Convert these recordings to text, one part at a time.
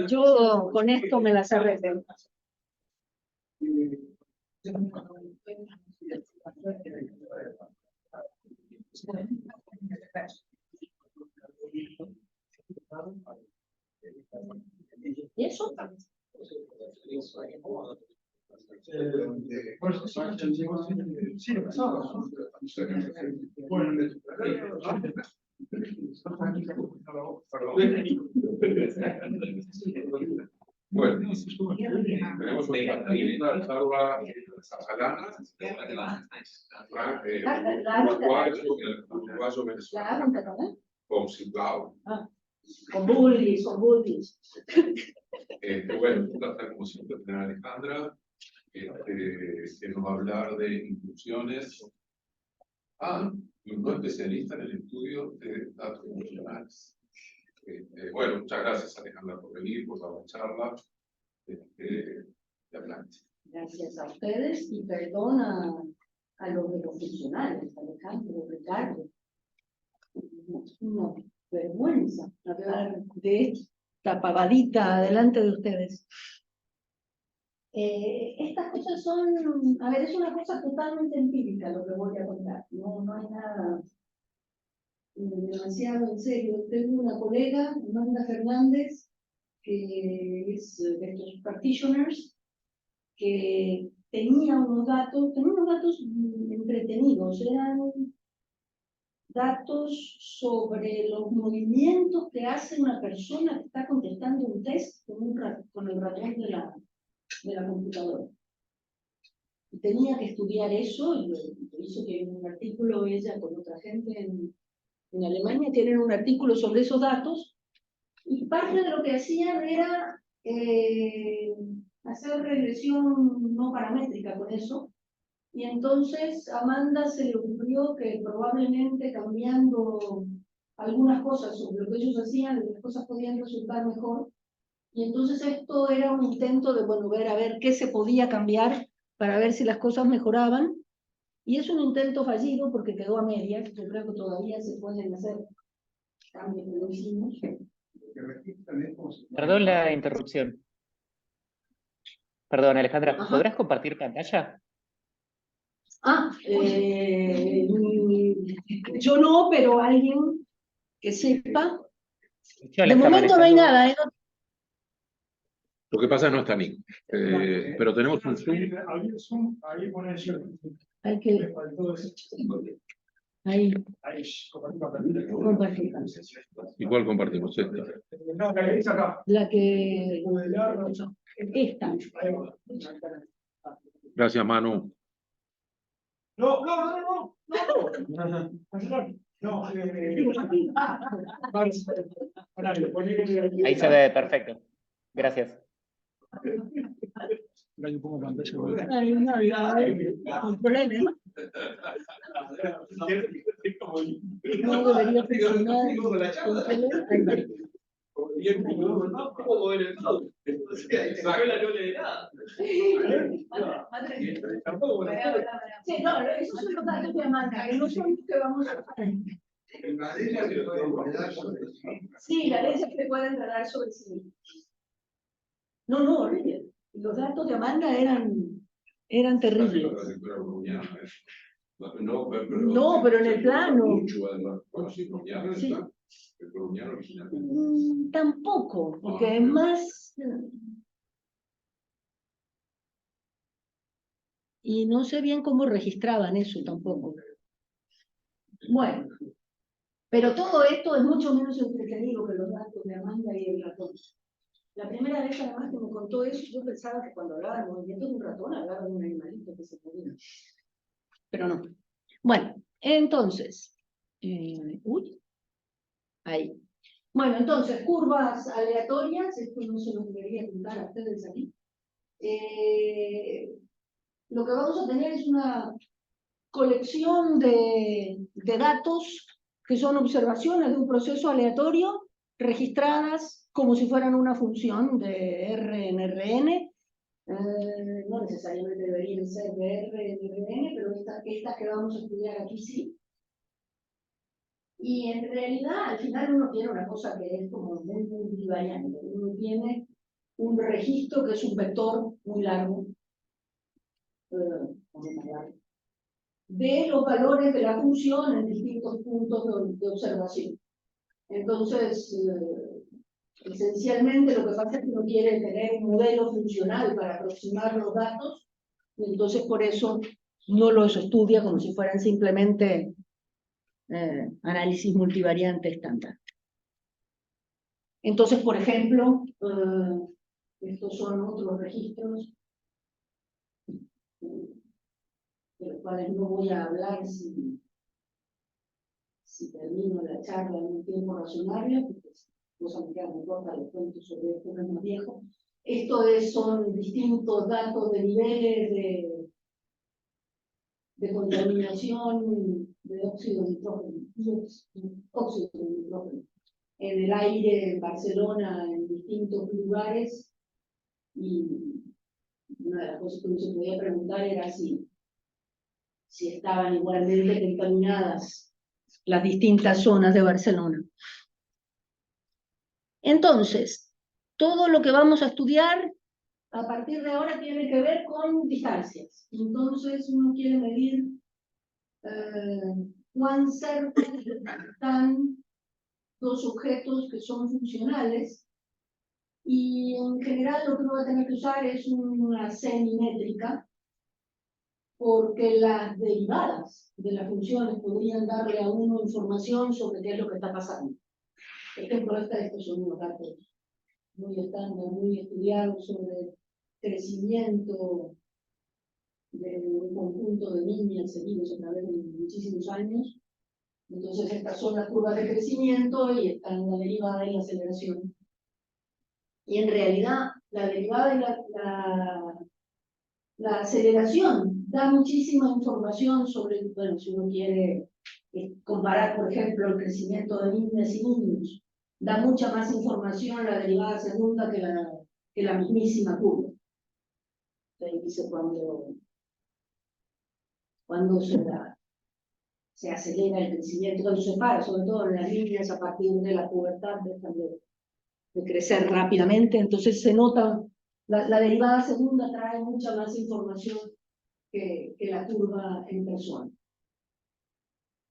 Yo con esto me las arreglo. ¿Y eso? Bueno, tenemos una charla uruguayo venezolano con Ciplao. Con Bullis, con Bullis. Bueno, un placer como siempre tener a Alejandra, que nos va a hablar de inclusiones y no especialista en el estudio de datos emocionales. Bueno, muchas gracias Alejandra por venir, por la charla. Adelante. Gracias a ustedes y perdón a los de los funcionarios, Alejandro, Ricardo. Una vergüenza hablar de esta pavadita delante de ustedes. Estas cosas son, a ver, es una cosa totalmente empírica lo que voy a contar. No hay nada demasiado en serio. Tengo una colega, Amanda Fernández, que es de estos practitioners, que tenía unos datos entretenidos, eran datos sobre los movimientos que hace una persona que está contestando un test con el ratón de la computadora. Y tenía que estudiar eso, y lo hizo que en un artículo ella con otra gente en Alemania tienen un artículo sobre esos datos, y parte de lo que hacían era hacer regresión no paramétrica con eso. Y entonces a Amanda se le ocurrió que probablemente cambiando algunas cosas sobre lo que ellos hacían, las cosas podían resultar mejor. Y entonces esto era un intento de, bueno, ver a ver qué se podía cambiar para ver si las cosas mejoraban. Y es un intento fallido porque quedó a medias. Yo creo que todavía se pueden hacer cambios que no hicimos. Perdón la interrupción. Perdón, Alejandra, Ajá. ¿podrás compartir pantalla? Yo no, pero alguien que sepa. Yo la De está momento no hay manejando. nada, ¿eh? Lo que pasa no está Nico, pero tenemos un Zoom. Hay que... Ahí. Compartir. ¿Y cuál compartimos? Esta. La que... Esta. Gracias, Manu. Ahí se ve perfecto. Gracias. Hay Navidad, con problema. No debería funcionar. Sí, no, esos son los datos de Amanda, que no son los que vamos a hacer. Sí, la ley se puede enredar sobre sí misma. No, horrible. Los datos de Amanda eran terribles. No, pero en el plano. Sí. Tampoco, porque es más... Y no sé bien cómo registraban eso tampoco. Bueno, pero todo esto es mucho menos entretenido que los datos de Amanda y el ratón. La primera vez además que me contó eso, yo pensaba que cuando hablaba del movimiento de un ratón, hablaba de un animalito que se movía. Pero no. Bueno, entonces... ahí. Bueno, entonces, curvas aleatorias, esto no se los debería contar a ustedes aquí. Lo que vamos a tener es una colección de datos que son observaciones de un proceso aleatorio registradas como si fueran una función de R en Rn. No necesariamente deberían ser de R en Rn, pero estas que vamos a estudiar aquí sí. Y en realidad, al final uno tiene una cosa que es como muy multivariante. Uno tiene un registro que es un vector muy largo, de los valores de la función en distintos puntos de observación. Entonces, esencialmente lo que pasa es que uno quiere tener un modelo funcional para aproximar los datos, y entonces por eso no los estudia como si fueran simplemente análisis multivariante estándar. Entonces, por ejemplo, estos son otros registros de los cuales no voy a hablar si termino la charla en un tiempo razonable, porque cosa me queda muy corta, les cuento sobre esto, más viejo. Son distintos datos de niveles de contaminación de óxido de nitrógeno, en el aire en Barcelona, en distintos lugares, y una de las cosas que uno se podía preguntar era si estaban igualmente contaminadas las distintas zonas de Barcelona. Entonces, todo lo que vamos a estudiar a partir de ahora tiene que ver con distancias. Entonces uno quiere medir cuán cerca están dos objetos que son funcionales, y en general lo que uno va a tener que usar es una semimétrica, porque las derivadas de las funciones podrían darle a uno información sobre qué es lo que está pasando. Por ejemplo, estos son unos datos muy estándar, muy estudiados sobre crecimiento de un conjunto de líneas seguidos a través de muchísimos años. Entonces, estas son las curvas de crecimiento y están la derivada y la aceleración. Y en realidad, la derivada y la aceleración da muchísima información sobre, bueno, si uno quiere comparar, por ejemplo, el crecimiento de niñas y niños, da mucha más información la derivada segunda que la mismísima curva. Entonces dice cuando se acelera el crecimiento, cuando se para, sobre todo en las niñas a partir de la pubertad, dejan de crecer rápidamente, entonces se nota, la derivada segunda trae mucha más información que la curva en persona.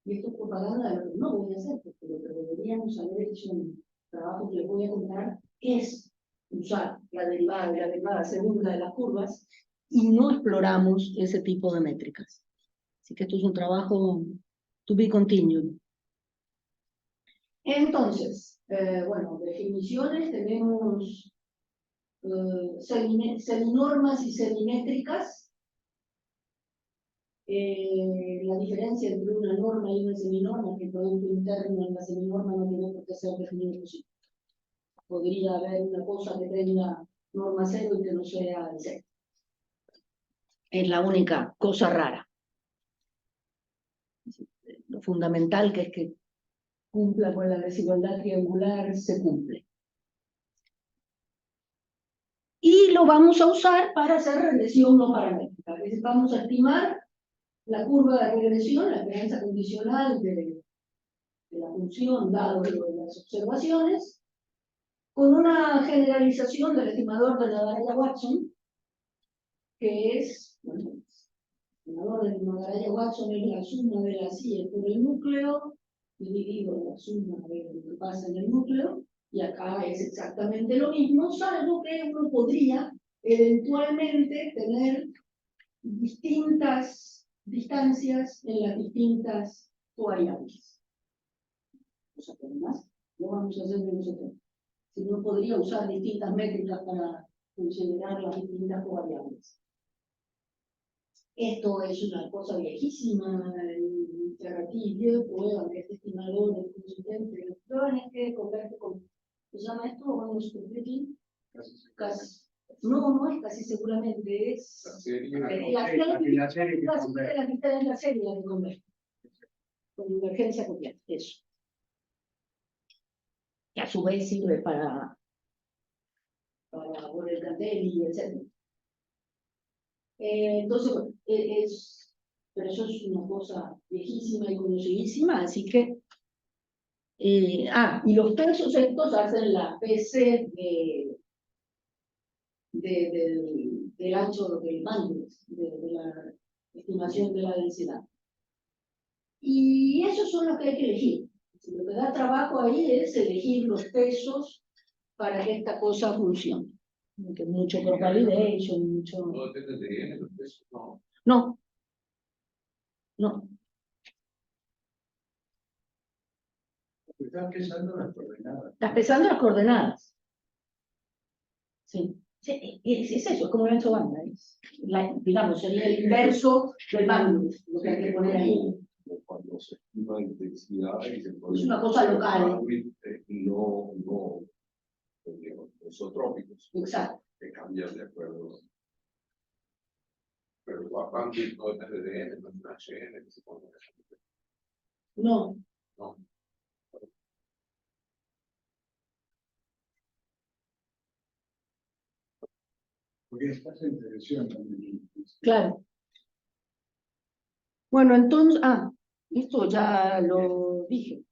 Y esto es propaganda de lo que no voy a hacer, porque lo que deberíamos haber hecho en el trabajo que les voy a contar es usar la derivada y la derivada segunda de las curvas, y no exploramos ese tipo de métricas. Así que esto es un trabajo to be continued. Entonces, bueno, definiciones, tenemos seminormas y semimétricas. La diferencia entre una norma y una seminorma es que el producto interno en la seminorma no tiene por qué ser definido posible. Podría haber una cosa que tenga norma cero y que no sea de cero. Es la única cosa rara. Lo fundamental, que es que cumpla con la desigualdad triangular, se cumple. Y lo vamos a usar para hacer regresión no paramétrica. Vamos a estimar la curva de regresión, la esperanza condicional de la función dado las observaciones, con una generalización del estimador de Nadaraya-Watson, que es, bueno, el estimador de Nadaraya-Watson es la suma de las I por el núcleo, dividido la suma de lo que pasa en el núcleo, y acá es exactamente lo mismo, salvo que uno podría eventualmente tener distintas distancias en las distintas covariables. O sea, que además no vamos a hacer de nosotros. Si uno podría usar distintas métricas para considerar las distintas covariables. Esto es una cosa viejísima, el Terratillo prueba que este estimador es consistente de electrones que convierte con, ¿se llama esto? Vamos a competir. Casi. No es casi seguramente, es la serie que convierte. Con divergencia completa, eso. que a su vez sirve para Borel-Cantelli, etc. Entonces, bueno, pero eso es una cosa viejísima y conocidísima, así que... y los pesos estos hacen la PC del ancho del mando, de la estimación de la densidad. Y esos son los que hay que elegir. Lo que da trabajo ahí es elegir los pesos para que esta cosa funcione. Que mucho cross-validation, mucho... No depende de N, los pesos, no. No. No. Estás pesando las coordenadas. Estás pesando las coordenadas. Sí. Sí, es eso, es como el ancho banda. Digamos, sería el inverso del bando, lo que hay que poner ahí. Cuando se estima intensidad y se pone... Es una cosa local. No isotrópicos. Exacto. Que cambian de acuerdo. Pero cuando no depende de N, no es una HN que se pone. No. No. Porque estás en tensión también. Claro. Bueno, entonces, esto ya lo dije.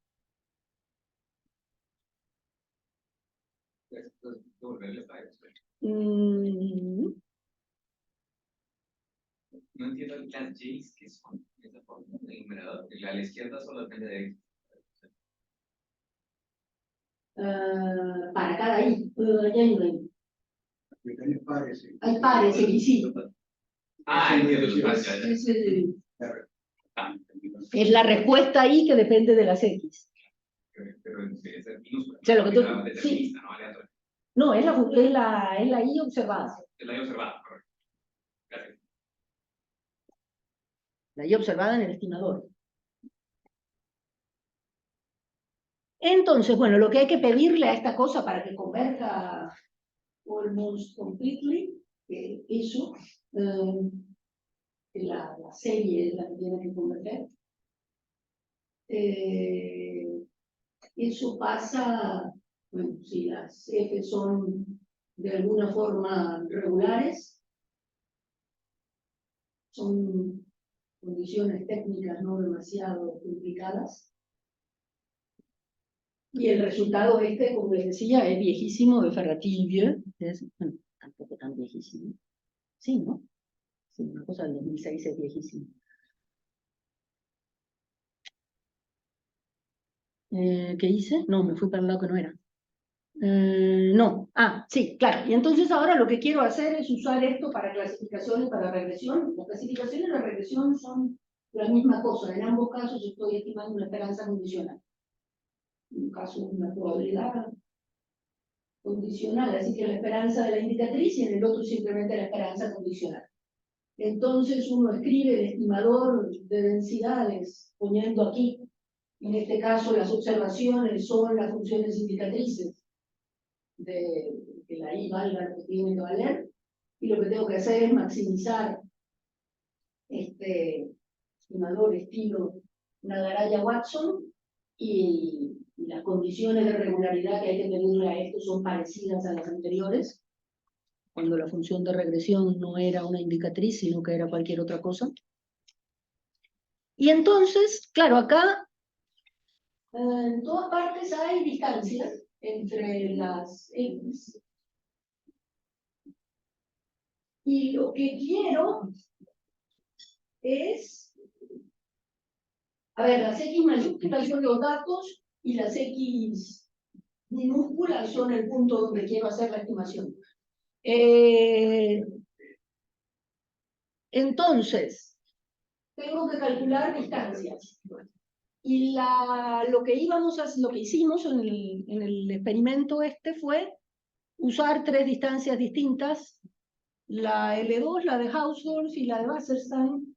No entiendo las J's que son esa forma de numerador. A la izquierda solo depende de X. Para cada I, Hay pares. hay pares, sí. Entiendo los pares. Es la respuesta I que depende de las X. Pero es minúscula. O sea, lo que tú... Determinista, ¿no? Aleatorio. No, es la I observada. Es la I observada, correcto. Gracias. La I observada en el estimador. Entonces, bueno, lo que hay que pedirle a esta cosa para que converja almost completely, eso, la serie es la que tiene que converger. Eso pasa, bueno, si las F son de alguna forma regulares, son condiciones técnicas no demasiado complicadas. Y el resultado como les decía, es viejísimo, de Ferrativie, bueno, tampoco tan viejísimo. Sí, ¿no? Sí, una cosa del 2006 es viejísimo. ¿Qué hice? No, me fui para el lado que no era. No, sí, claro. Y entonces ahora lo que quiero hacer es usar esto para clasificación y para regresión. La clasificación y la regresión son la misma cosa. En ambos casos estoy estimando una esperanza condicional. En un caso es una probabilidad condicional, así que la esperanza de la indicatriz, y en el otro simplemente la esperanza condicional. Entonces uno escribe el estimador de densidades poniendo aquí, en este caso las observaciones son las funciones indicatrices de que la I valga lo que tiene que valer, y lo que tengo que hacer es maximizar este estimador estilo Nagaraya-Watson, y las condiciones de regularidad que hay que pedirle a esto son parecidas a las anteriores, cuando la función de regresión no era una indicatriz, sino que era cualquier otra cosa. Y entonces, claro, acá en todas partes hay distancias entre las X. Y lo que quiero es... A ver, las X mayúsculas son los datos y las X minúsculas son el punto donde quiero hacer la estimación. Entonces, tengo que calcular distancias. Y lo que hicimos en el experimento fue usar tres distancias distintas, la L2, la de Hausdorff y la de Wasserstein.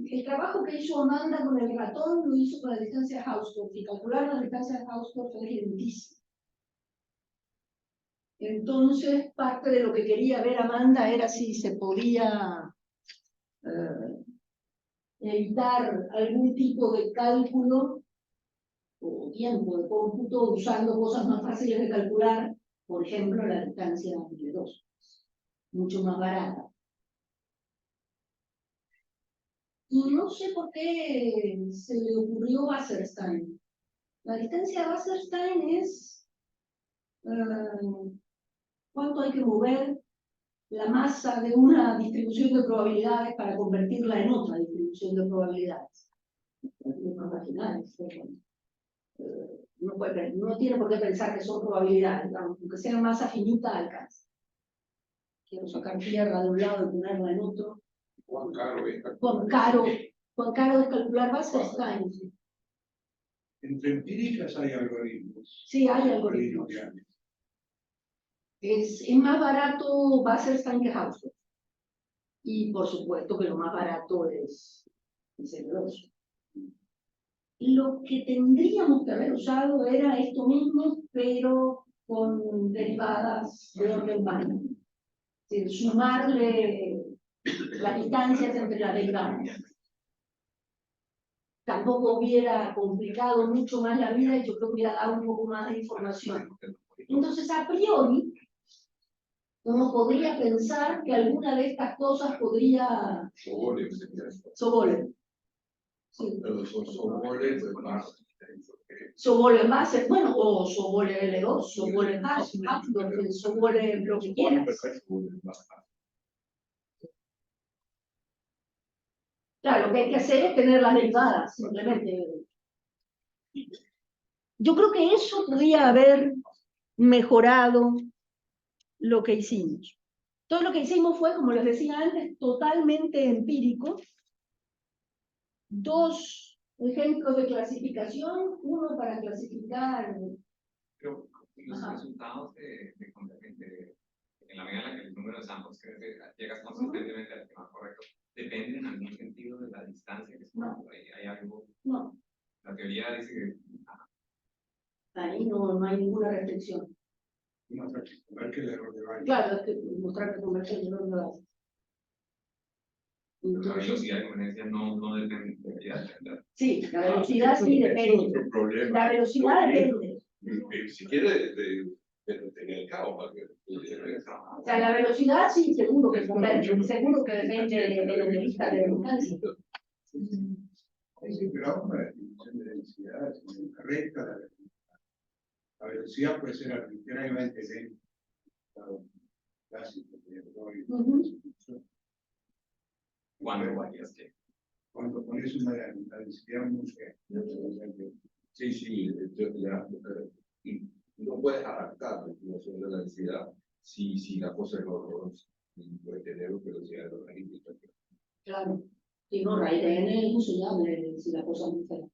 El trabajo que hizo Amanda con el ratón lo hizo con la distancia de Hausdorff, y calcular la distancia de Hausdorff es lentísimo. Entonces, parte de lo que quería ver Amanda era si se podía evitar algún tipo de cálculo o tiempo de cómputo usando cosas más fáciles de calcular, por ejemplo, la distancia entre dos, mucho más barata. Y no sé por qué se le ocurrió Wasserstein. La distancia de Wasserstein es cuánto hay que mover la masa de una distribución de probabilidades para convertirla en otra distribución de probabilidades. No tiene por qué pensar que son probabilidades, aunque sean masa finita alcanza. Quiero sacar tierra de un lado y ponerla en otro. Cuán caro es. Cuán caro es calcular Wasserstein. Entre empíricas hay algoritmos. Sí, hay algoritmos. Es más barato Wasserstein que Hausdorff. Y por supuesto que lo más barato es el 2. Lo que tendríamos que haber usado era esto mismo, pero con derivadas de orden básico. Es decir, sumarle las distancias entre las derivadas. Tampoco hubiera complicado mucho más la vida y yo creo que hubiera dado un poco más de información. Entonces, a priori, uno podría pensar que alguna de estas cosas podría... Sobole. Sí. Pero son sobole de más. Sobole base, bueno, o sobole L2, sobole Hausdorff, sobole lo que quieras. Claro, lo que hay que hacer es tener las derivadas, simplemente. Yo creo que eso podría haber mejorado lo que hicimos. Todo lo que hicimos fue, como les decía antes, totalmente empírico. 2 ejemplos de clasificación, uno para clasificar... Pero los resultados en la medida en la que el número de samples crece, llegas consistentemente al esquema correcto, ¿dependen en algún sentido de la distancia que se ¿Hay algo? No. La teoría dice que... Ahí no hay ninguna restricción. Mostrar que el error de base. Claro, es que mostrar que converge el error de base. La velocidad de convergencia no depende de la velocidad. Sí, la velocidad sí depende. La velocidad depende. Si quiere, tener el caos. O sea, la velocidad sí, seguro que converge, seguro que depende de lo que lista de distancia. Sí, pero vamos a la definición de densidad, es correcta la velocidad. La velocidad puede ser arbitrariamente lenta. ¿Cuándo varías qué? Cuando pones una densidad muy Sí, y no puedes adaptar la estimación de la densidad si la cosa es horrorosa. Puede tener velocidad de logarítmica. Claro. Y no, raíz de n es insoluble si la cosa es muy fea.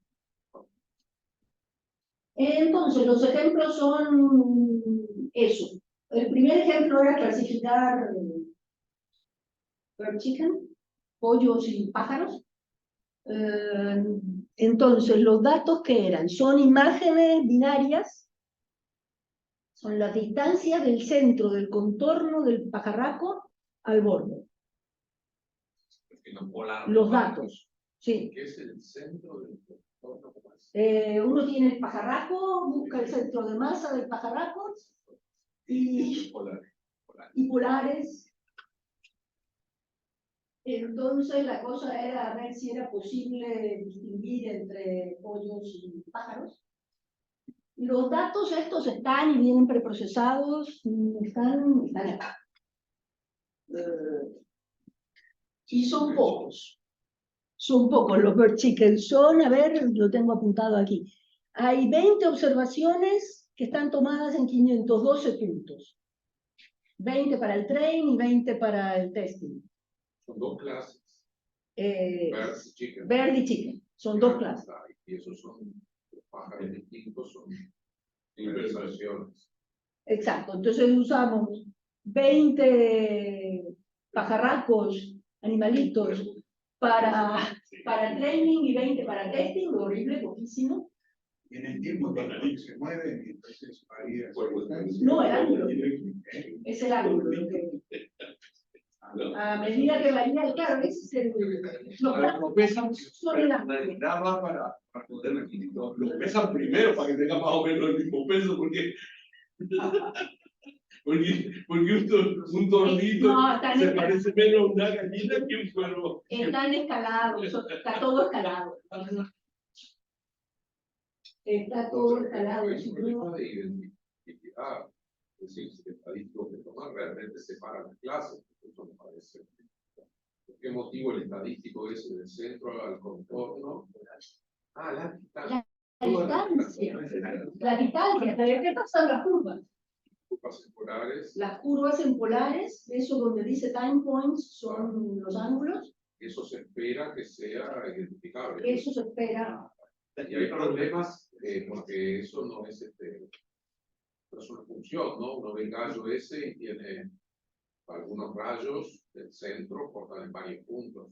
Entonces, los ejemplos son eso. El primer ejemplo era clasificar bird chicken, pollos y pájaros. Entonces, los datos que eran, son imágenes binarias, son las distancias del centro del contorno del pajarraco al borde. Los datos, sí. ¿Qué es el centro del contorno? Uno tiene el pajarraco, busca el centro de masa del pajarraco y polares. Entonces la cosa era ver si era posible distinguir entre pollos y pájaros. Los datos estos están y vienen preprocesados, están acá. Y son pocos. Son pocos los bird chickens. Son, a ver, lo tengo apuntado aquí. Hay 20 observaciones que están tomadas en 512 puntos. 20 para el train y 20 para el testing. Son 2 clases. Bird y chicken. Son 2 clases. Y esos son pájaros distintos, son inversiones. Exacto. Entonces usamos 20 pajarracos, animalitos, para training y 20 para testing, horrible, poquísimo. Y en el tiempo que se mueve, entonces varía. No, el ángulo. Es el ángulo. A medida que varía, claro, ese es el... Los Ahora lo pesan son el nada más para poder requisitos. Lo pesan primero para que tenga más o menos el mismo peso, porque un tornito No, están se en- parece menos a una gallina que un cuervo. están escalados, está todo escalado. Está todo escalado. Es un problema de identidad. Es decir, si el estadístico que toma realmente separa las clases. Eso me parece. ¿Por qué motivo el estadístico es del centro al contorno? Ah, la distancia. La distancia, ¿sabes qué pasa en las curvas? Curvas escolares, Las curvas en polares, eso donde dice time points, son los ángulos, eso se espera que sea identificable. eso se espera. Y hay problemas porque eso no es no es una función, ¿no? Uno ve el gallo ese y tiene algunos rayos del centro cortan en varios puntos.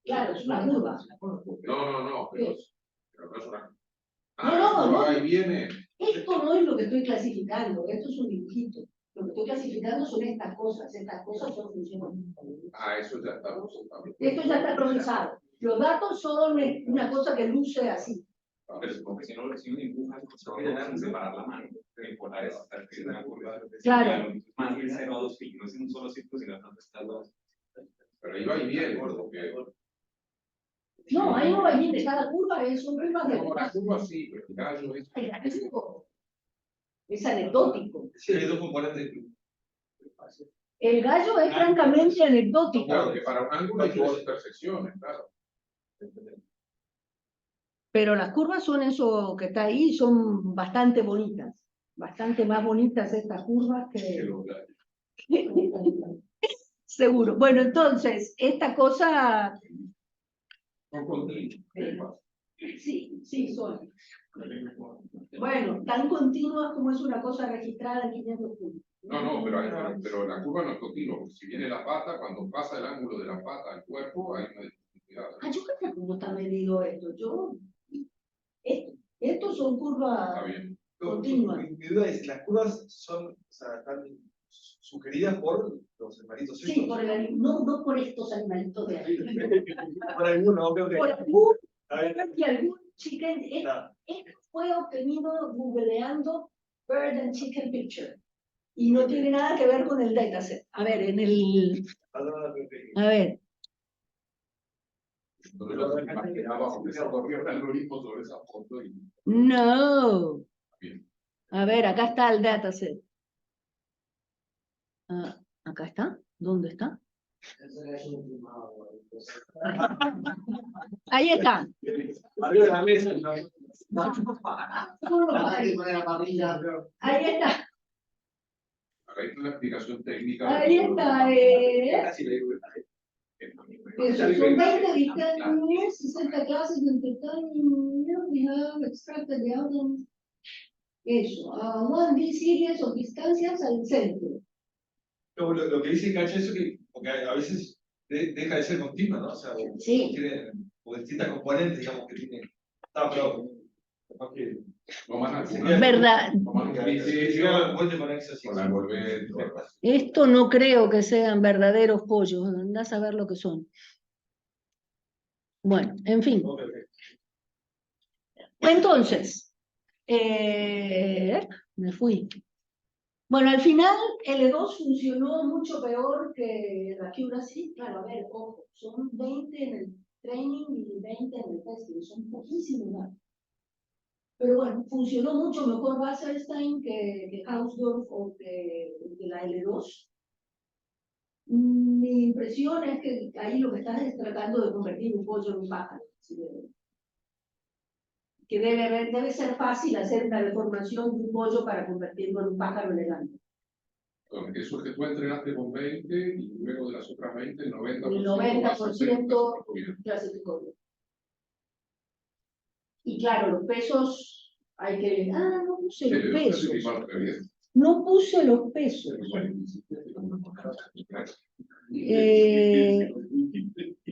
Claro, es una curva. No, pero no es una. No, Ahí viene. Esto no es lo que estoy clasificando, esto es un dibujito. Lo que estoy clasificando son estas cosas son funciones. Eso ya está. Esto ya está procesado. Los datos son una cosa que luce así. Pero supongo que si no dibujas, no separar la mano. En polares está escrito en la curva. Claro. Más de 0 a 2 pi, no es en un solo círculo, sino en estas dos. Pero ahí va y viene, porque. No, ahí no va bien de cada curva, son curvas de... No, la curva sí, pero el gallo es. Es anecdótico. Sí, hay dos componentes. El gallo es francamente anecdótico. Claro, que para un ángulo hay dos intersecciones, claro. Pero las curvas son eso que está ahí, son bastante bonitas. Bastante más bonitas estas curvas que... Seguro. Bueno, entonces, esta cosa... Sí, son. Bueno, tan continuas como es una cosa registrada en 500 puntos. No, pero la curva no es continua, porque si viene la pata, cuando pasa el ángulo de la pata al cuerpo, hay una dificultad. Yo creo que cómo está medido esto. Estos son curvas Está bien. continuas. Mi duda es, ¿las curvas son, están sugeridas por los animalitos Sí, estos? por no por estos animalitos de ahí. Por alguno, ok. Por algún, A ver, y algún chicken. no. Esto fue obtenido googleando Bird and Chicken Picture. Y no tiene nada que ver con el dataset. A ver, a ver. Entonces yo me imaginaba porque se corrió el algoritmo sobre esa foto y. No. Bien. A ver, acá está el dataset. Ah, ¿acá está? ¿Dónde está? Ahí está. Arriba de la mesa. Ahí está. Acá hay una explicación técnica. Ahí está. Son 20 distancias, 60 clases de intercambio, we have extracted the outcome. Eso, 1D series of distancias al centro. Lo que dice Cacha es que, porque a veces deja de ser continua, ¿no? O sea, Sí. tiene distintas componentes, digamos, que tiene. No, pero. Capaz que. ¿Verdad? Esto no creo que sean verdaderos pollos, andás a ver lo que son. Bueno, en fin. Entonces, me fui. Bueno, al final L2 funcionó mucho peor que la Accuracy. Claro, a ver, ojo, son 20 en el training y 20 en el testing, son poquísimos datos. Pero bueno, funcionó mucho mejor Wasserstein que Hausdorff o que la L2. Mi impresión es que ahí lo que estás es tratando de convertir un pollo en un pájaro. Que debe ser fácil hacer una deformación de un pollo para convertirlo en un pájaro elegante. Eso es que tú entrenaste con 20 y luego de las otras 20, el 90%. El 90% clasificó bien. Y claro, los pesos hay que... no puse los pesos. No puse los pesos.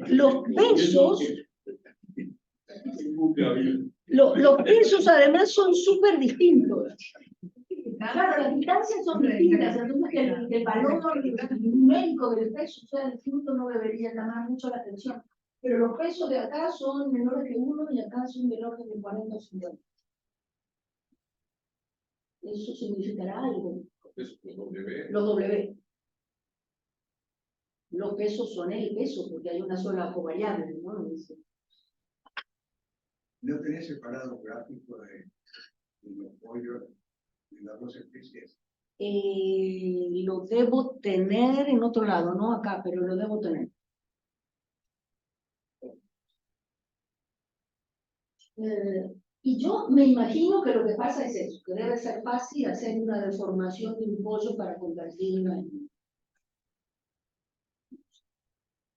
Los pesos... Los pesos además son súper distintos. Claro, las distancias son distintas, entonces que el valor numérico del peso sea distinto no debería llamar mucho la atención. Pero los pesos de acá son menores que 1 y acá son menores de 40 o 50. Eso significará algo. Los W. Los W. Los pesos son el peso, porque hay una sola covariable, ¿no? ¿No tenés separado gráfico de los pollos de las dos especies? Lo debo tener en otro lado, no acá, pero lo debo tener. Y yo me imagino que lo que pasa es eso, que debe ser fácil hacer una deformación de un pollo para convertirlo en...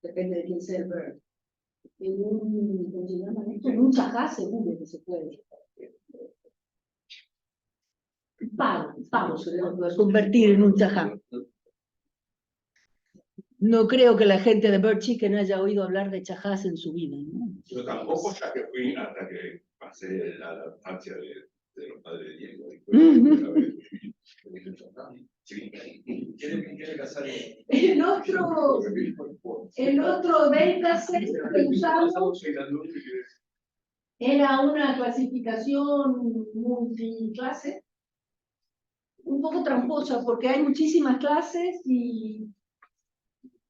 Depende de quién sea el bird. En un, ¿cómo se llama esto? En un chajá seguro que se puede. Pavo se debe poder convertir en un chajá. No creo que la gente de Bird Chicken haya oído hablar de chajás en su vida, ¿no? Yo tampoco, ya que fui hasta que pasé a la infancia de los padres de Diego. ¿Quiere casar? El otro dataset que usamos era una clasificación multiclase, un poco tramposa, porque hay muchísimas clases y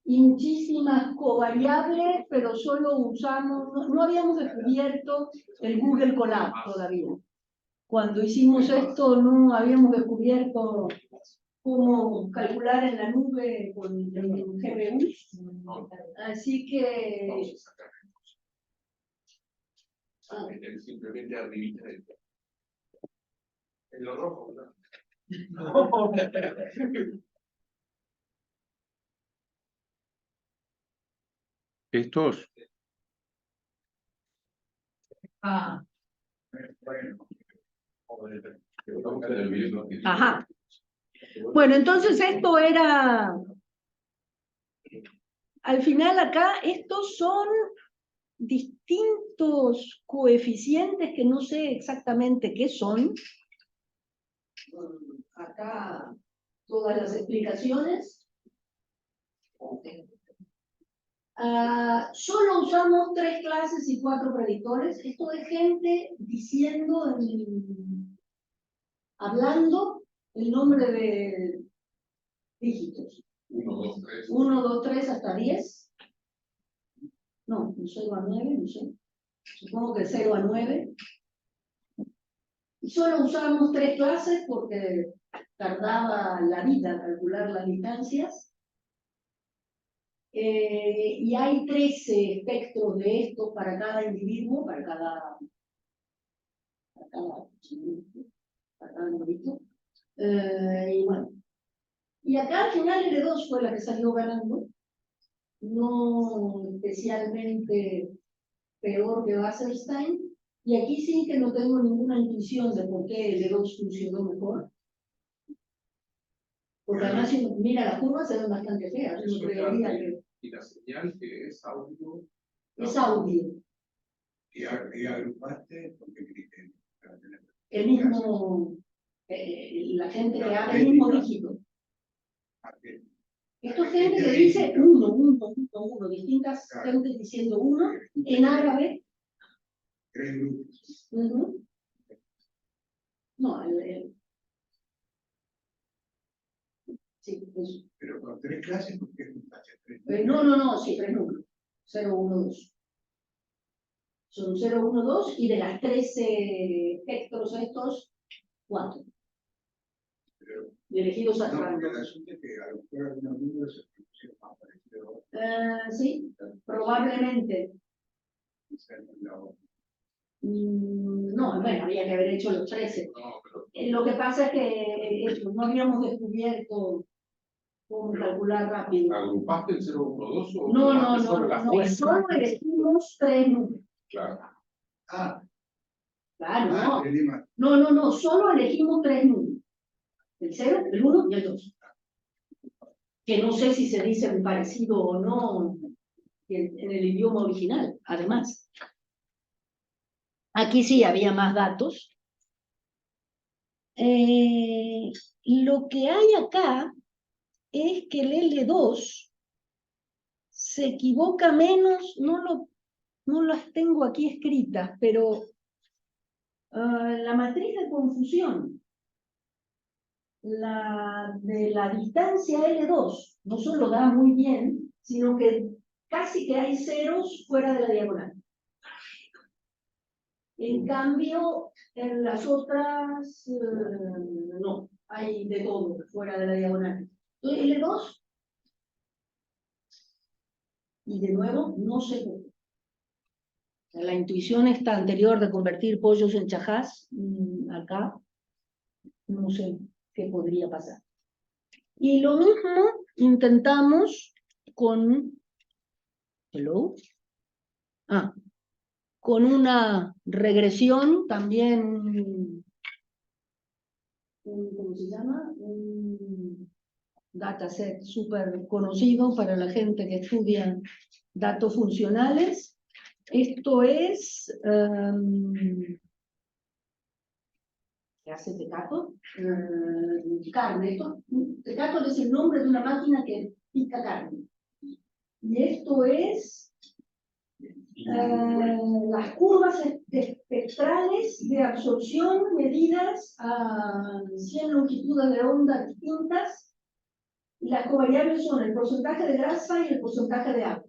muchísimas covariables, pero solo usamos, no habíamos descubierto el Google Colab todavía. Cuando hicimos esto no habíamos descubierto cómo calcular en la nube con el GPU. Así que... Simplemente arribita del... En lo rojo, ¿no? Estos. Ajá. Bueno, entonces esto era... Al final acá, estos son distintos coeficientes que no sé exactamente qué son. Acá todas las explicaciones. Solo usamos 3 clases y 4 predictores. Esto es gente diciendo, hablando el nombre de dígitos. 1, 2, 3. 1, 2, 3 hasta 10. No, 0 a 9, no sé. Supongo que 0 a 9. Y solo usamos 3 clases porque tardaba la vida calcular las distancias. Y hay 13 espectros de estos para cada individuo, para cada individuo. Y bueno. Y acá al final L2 fue la que salió ganando. No especialmente peor que Wasserstein. Y aquí sí que no tengo ninguna intuición de por qué L2 funcionó mejor. Porque además, si uno mira las curvas, se ven bastante feas. Uno creería que... Y la señal que es audio. Es audio. Y agrupaste con qué criterio. El mismo... la gente que habla el mismo dígito. Esto es gente que dice 1, distintas gentes diciendo 1, en árabe. 3 grupos. No, sí, eso. Pero con 3 clases, ¿por qué juntaste 3? No, sí, 3 números. 0, 1, 2. Son 0, 1, 2 y de las 13 espectros estos, 4. Y elegidos al No, random. porque resulta que a lo mejor algunos números se pusieron más parecidos a otros. Sí, probablemente. No, bueno, había que haber hecho los 13. No, pero... Lo que pasa es que no habíamos descubierto cómo calcular rápido. ¿Agrupaste el 0, 1, 2 o No, solo las no, fuerzas? solo elegimos 3 números. Claro. Claro, no, solo elegimos 3 números. El 0, el 1 y el 2. Que no sé si se dicen parecido o no en el idioma original, además. Aquí sí había más datos. Lo que hay acá es que el L2 se equivoca menos, no las tengo aquí escritas, pero la matriz de confusión, la de la distancia L2, no solo da muy bien, sino que casi que hay ceros fuera de la diagonal. En cambio, en las otras, no, hay de todo fuera de la diagonal. Entonces, L2, y de nuevo, no sé por qué. La intuición esta anterior de convertir pollos en chajás, acá, no sé qué podría pasar. Y lo mismo intentamos con, hello, con una regresión también, ¿cómo se llama? Un dataset súper conocido para la gente que estudia datos funcionales. Esto es, ¿qué hace Tecato? Carne. Tecato es el nombre de una máquina que pica carne. Y esto es las curvas espectrales de absorción medidas a 100 longitudes de onda distintas. Y las covariables son el porcentaje de grasa y el porcentaje de agua.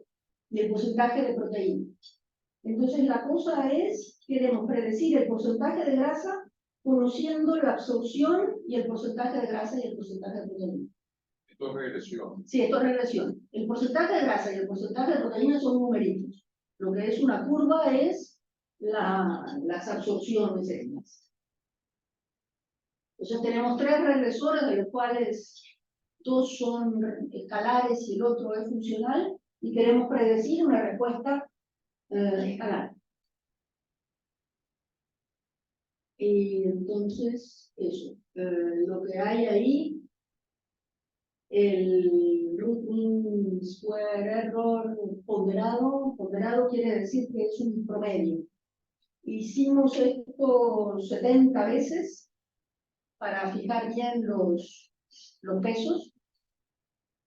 Y el porcentaje de proteína. Entonces la cosa es, queremos predecir el porcentaje de grasa conociendo la absorción y el porcentaje de grasa y el porcentaje de proteína. Esto es regresión. Sí, esto es regresión. El porcentaje de grasa y el porcentaje de proteína son numeritos. Lo que es una curva es las absorciones etnias. Entonces tenemos 3 regresores, de los cuales 2 son escalares y el otro es funcional, y queremos predecir una respuesta escalar. Y entonces, eso. Lo que hay ahí, el root mean square error ponderado. Ponderado quiere decir que es un promedio. Hicimos esto 70 veces para fijar bien los pesos.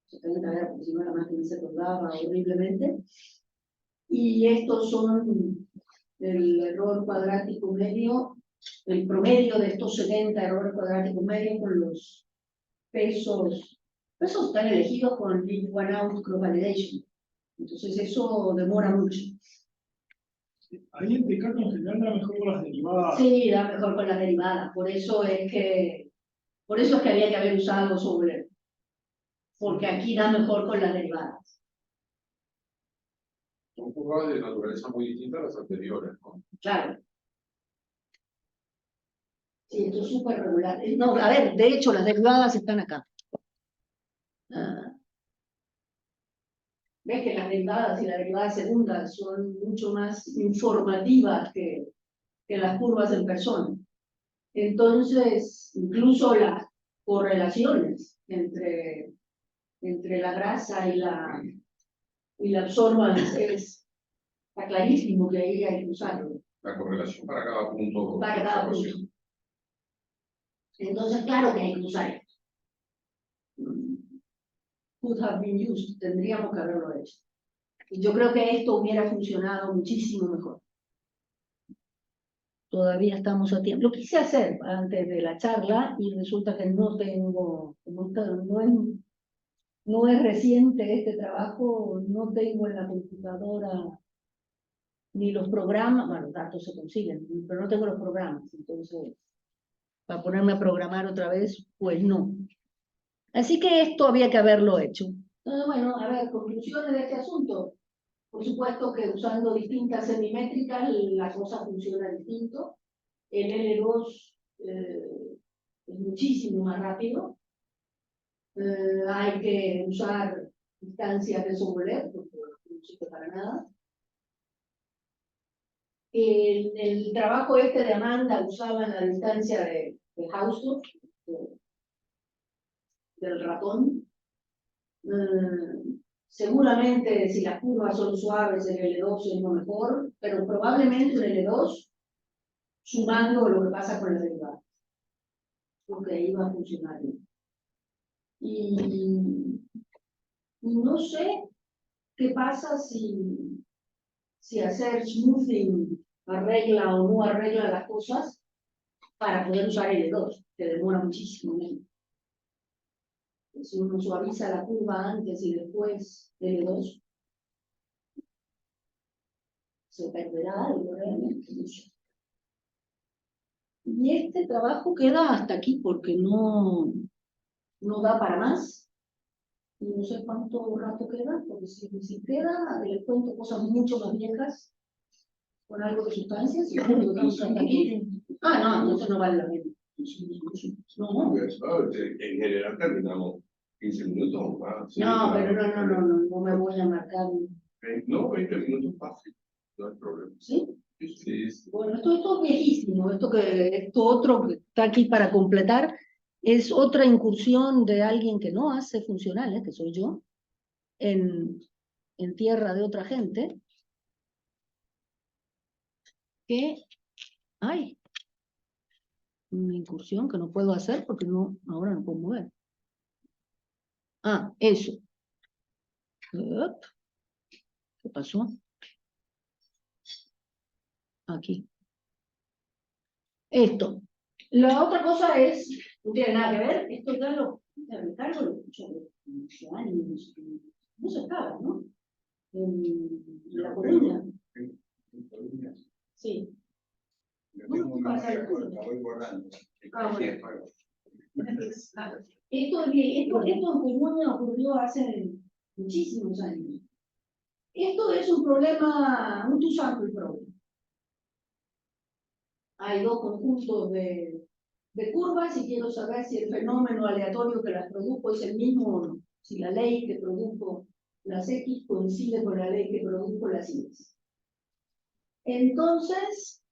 70 veces, porque si no la máquina se colgaba horriblemente. Y estos son el error cuadrático medio, el promedio de estos 70 errores cuadráticos medios con los pesos. Esos están elegidos con Leave One Out Cross Validation. Entonces eso demora mucho. Ahí en Tecato en general da mejor con las derivadas. Sí, da mejor con las derivadas. Por eso es que había que haber usado Sobolev. Porque aquí da mejor con las derivadas. Son curvas de naturaleza muy distinta a las anteriores, ¿no? Claro. Sí, esto es súper regular. No, a ver, de hecho, las derivadas están acá. Ves que las derivadas y la derivada segunda son mucho más informativas que las curvas en persona. Entonces, incluso las correlaciones entre la grasa y la absorbance está clarísimo que ahí hay que usarlo. La correlación para cada punto. Para cada punto. Entonces, claro que hay que usar esto. Could have been used, tendríamos que haberlo hecho. Y yo creo que esto hubiera funcionado muchísimo mejor. Todavía estamos a tiempo. Lo quise hacer antes de la charla y resulta que no tengo, no es reciente este trabajo, no tengo en la computadora ni los programas, bueno, los datos se consiguen, pero no tengo los programas, entonces, para ponerme a programar otra vez, pues no. Así que esto había que haberlo hecho. Bueno, a ver, conclusiones de este asunto. Por supuesto que usando distintas semimétricas la cosa funciona distinto. El L2 es muchísimo más rápido. Hay que usar distancias de Sobolev, porque no sirve para nada. En el trabajo este de Amanda usaban la distancia de Hausdorff, del ratón. Seguramente si las curvas son suaves el L2 es lo mejor, pero probablemente un L2 sumando lo que pasa con las derivadas. porque iba a funcionar bien. Y no sé qué pasa si hacer smoothing arregla o no arregla las cosas para poder usar L2, que demora muchísimo menos. Si uno suaviza la curva antes y después L2, se perderá algo realmente. Y este trabajo queda hasta aquí porque no da para más. Y no sé cuánto rato queda, porque si queda, les cuento cosas mucho más viejas, con algo de sustancias, y lo dejamos hasta aquí. Ah, no, entonces no vale la pena. No, En general terminamos 15 minutos o más. Sí, no, pero claro. no me voy a marcar. No, 20 minutos fácil, no hay problema. ¿Sí? Sí, sí. Bueno, esto es viejísimo, esto otro que está aquí para completar, es otra incursión de alguien que no hace funcionales, que soy yo, en tierra de otra gente, que hay una incursión que no puedo hacer porque ahora no puedo mover. Ah, eso. Up. ¿Qué pasó? Aquí. Esto. La otra cosa es, no tiene nada que ver, esto ya lo recargo, lo escuché hace años, no se acaba, ¿no? En La Coruña. Sí. Yo tengo una memoria corta, la voy borrando. Ah, bueno. Esto en Coruña ocurrió hace muchísimos años. Esto es un problema, un two-sample problem. Hay dos conjuntos de curvas y quiero saber si el fenómeno aleatorio que las produjo es el mismo o no. Si la ley que produjo las X coincide con la ley que produjo las Y. Entonces,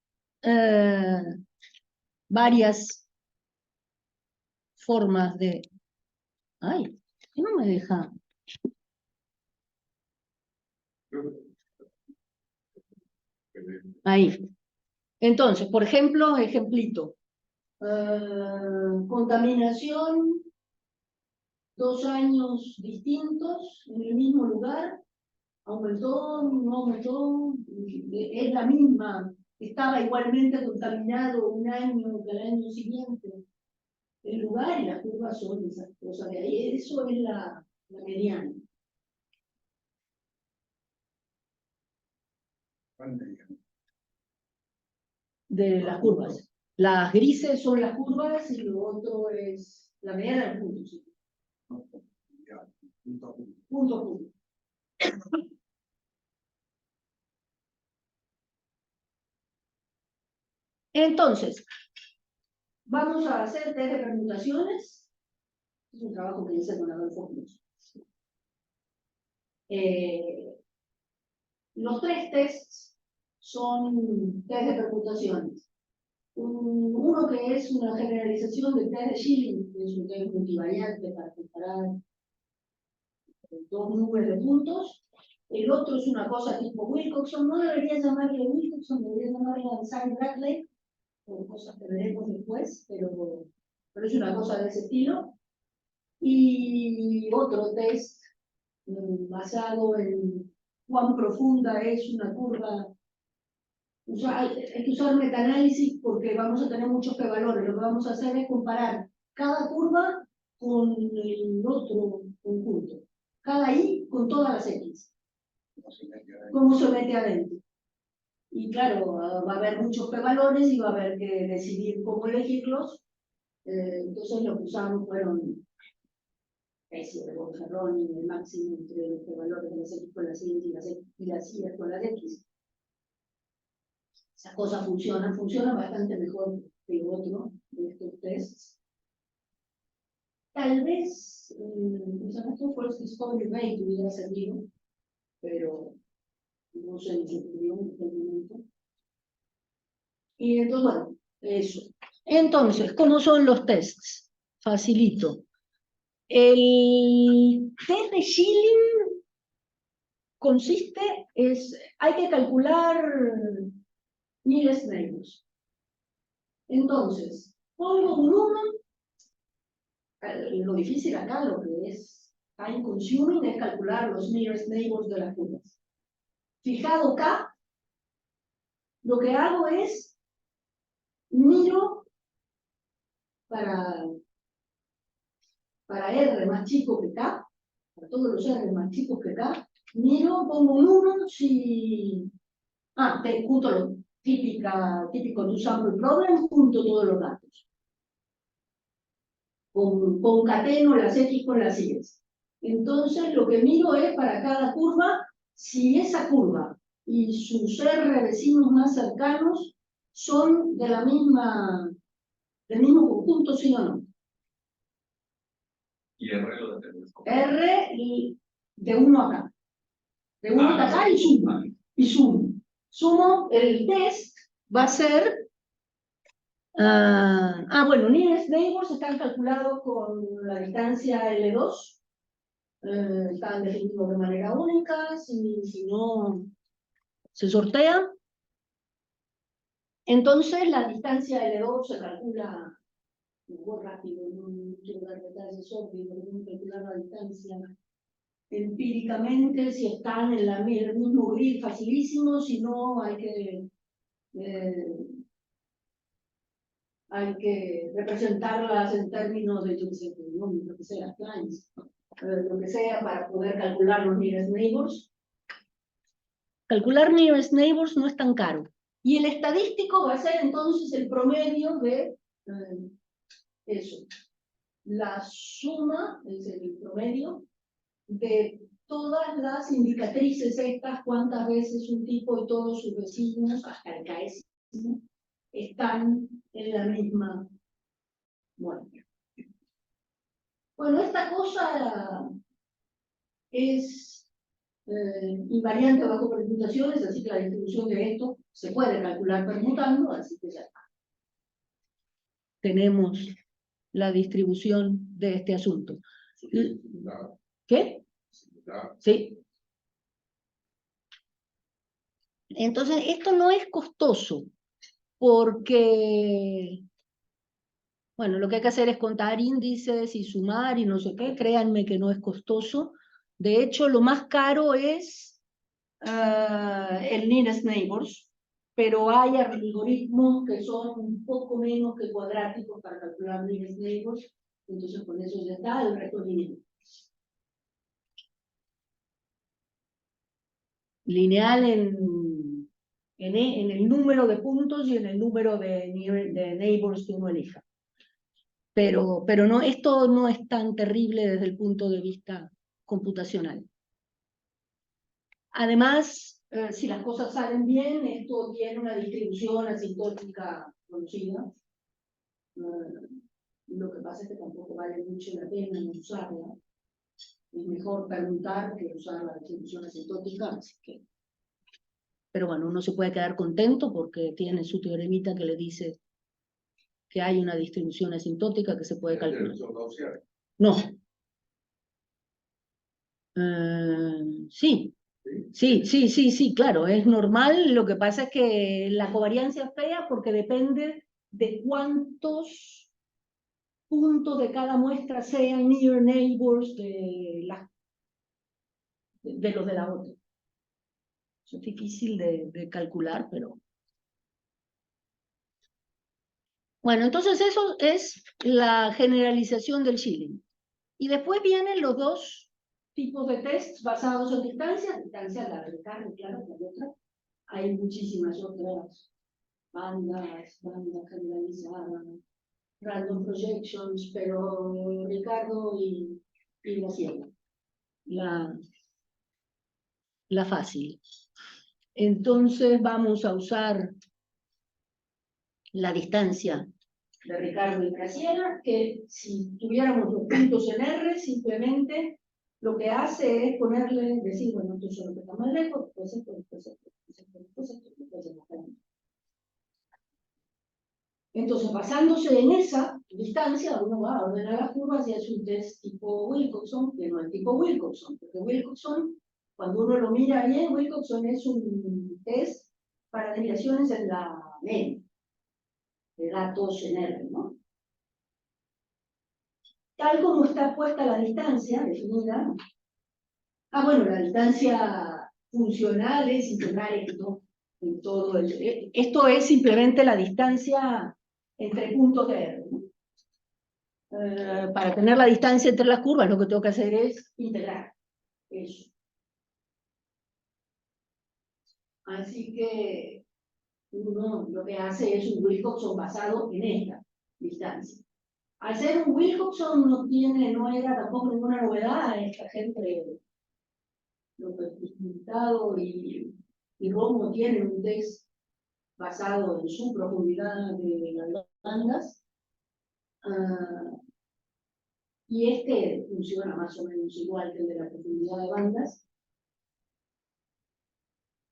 varias formas de... Ay, ¿qué no me deja? Ahí. Entonces, por ejemplo, ejemplito. Contaminación, 2 años distintos en el mismo lugar, aumentó, no aumentó, es la misma, estaba igualmente contaminado un año que el año siguiente. El lugar y las curvas son esas cosas de ahí, eso es la mediana. De las curvas. Las grises son las curvas y lo otro es la mediana del punto. ¿Sí? Punto. Entonces, vamos a hacer test de permutaciones. Es un trabajo que hice con Adolfo Cruz. Los 3 tests son test de permutaciones. Uno que es una generalización del test de Schilling, que es un test multivariante para comparar 2 nubes de puntos. El otro es una cosa tipo Wilcoxon, no debería llamarle Wilcoxon, debería llamarle Ansari-Bradley, por cosas que veremos después, pero es una cosa de ese estilo. Y otro test basado en cuán profunda es una curva. Hay que usar metaanálisis porque vamos a tener muchos p-valores. Lo que vamos a hacer es comparar cada curva con el otro conjunto. Cada i con todas las x. ¿Cómo se mete adentro? Y claro, va a haber muchos p-valores y va a haber que decidir cómo elegirlos. Entonces lo que usamos fueron especies de Bolgeroni, el máximo entre los p-valores de las x con las y las y con las x. Esa cosa funciona bastante mejor que el otro de estos tests. Tal vez, esto First Discovery Rate hubiera servido, pero no se nos ocurrió en este momento. Y entonces, bueno, eso. Entonces, ¿cómo son los tests? Facilito. El test de Schilling hay que calcular 1000 escenarios. Entonces, pongo un 1 Lo difícil acá, lo que es time consuming, es calcular los nearest neighbors de las curvas. Fijado acá, lo que hago es miro para R más chico que K, para todos los R más chicos que K, miro, pongo un 1 si... junto lo típico do sample problem, junto todos los datos. Concateno las X con las Y. Entonces lo que miro es para cada curva, si esa curva y sus R vecinos más cercanos son de la misma, del mismo conjunto, sí o no. Y R lo determinas como. R y de 1 acá. De 1 acá y sumo. Y sumo. Sumo, el test va a ser... bueno, nearest neighbors están calculados con la distancia L2. Están definidos de manera única. Si no, se sortea. Entonces, la distancia L2 se calcula muy rápido, no quiero dar detalles obvios, no calcular la distancia empíricamente, si están en el mismo grid, facilísimo, si no hay que representarlas en términos de, yo qué sé, lo que sea, clients, lo que sea, para poder calcular los nearest neighbors. Calcular nearest neighbors no es tan caro. Y el estadístico va a ser entonces el promedio de eso. La suma es el promedio de todas las indicatrices estas, cuántas veces un tipo y todos sus vecinos, hasta el KS, están en la misma muestra. Bueno, esta cosa es invariante bajo permutaciones, así que la distribución de esto se puede calcular permutando, así que ya está. Tenemos la distribución de este asunto. ¿Qué? Sí. Entonces, esto no es costoso, porque, bueno, lo que hay que hacer es contar índices y sumar y no sé qué, créanme que no es costoso. De hecho, lo más caro es el nearest neighbors, pero hay algoritmos que son un poco menos que cuadráticos para calcular nearest neighbors, entonces con eso ya está, el resto lineal. Lineal en el número de puntos y en el número de neighbors que uno elija. Pero no, esto no es tan terrible desde el punto de vista computacional. Además, si las cosas salen bien, esto tiene una distribución asintótica conocida. Lo que pasa es que tampoco vale mucho la pena usarla. Es mejor permutar que usar la distribución asintótica, así que... Pero bueno, uno se puede quedar contento porque tiene su teoremita que le dice que hay una distribución asintótica que se puede calcular. No. Sí. Sí, claro, es normal. Lo que pasa es que la covariancia es fea porque depende de cuántos puntos de cada muestra sean near neighbors de los de la otra. Eso es difícil de calcular, pero... Bueno, entonces eso es la generalización del shilling. Y después vienen los dos tipos de tests basados en distancia la de carne, claro, la otra. Hay muchísimas otras bandas generalizadas, random projections, pero Ricardo y Graciela, la fácil. Entonces vamos a usar la distancia de Ricardo y Graciela, que si tuviéramos los puntos en R, simplemente lo que hace es ponerle, decir, bueno, esto solo está más lejos, pues esto, después esto, después esto, después esto. Entonces, basándose en esa distancia, uno va a ordenar las curvas y hace un test tipo Wilcoxon, que no es tipo Wilcoxon, porque Wilcoxon, cuando uno lo mira bien, Wilcoxon es un test para desviaciones en la media de datos en R, ¿no? tal como está puesta la distancia definida. Bueno, la distancia funcional es integrar esto en todo el... Esto es simplemente la distancia entre puntos de R, ¿no? Para tener la distancia entre las curvas, lo que tengo que hacer es integrar eso. Así que uno lo que hace es un Wilcoxon basado en esta distancia. Al ser un Wilcoxon no era tampoco ninguna novedad. Esta gente, López Pintado y Romo tienen un test basado en su profundidad de las bandas. Y este funciona más o menos igual que el de la profundidad de bandas.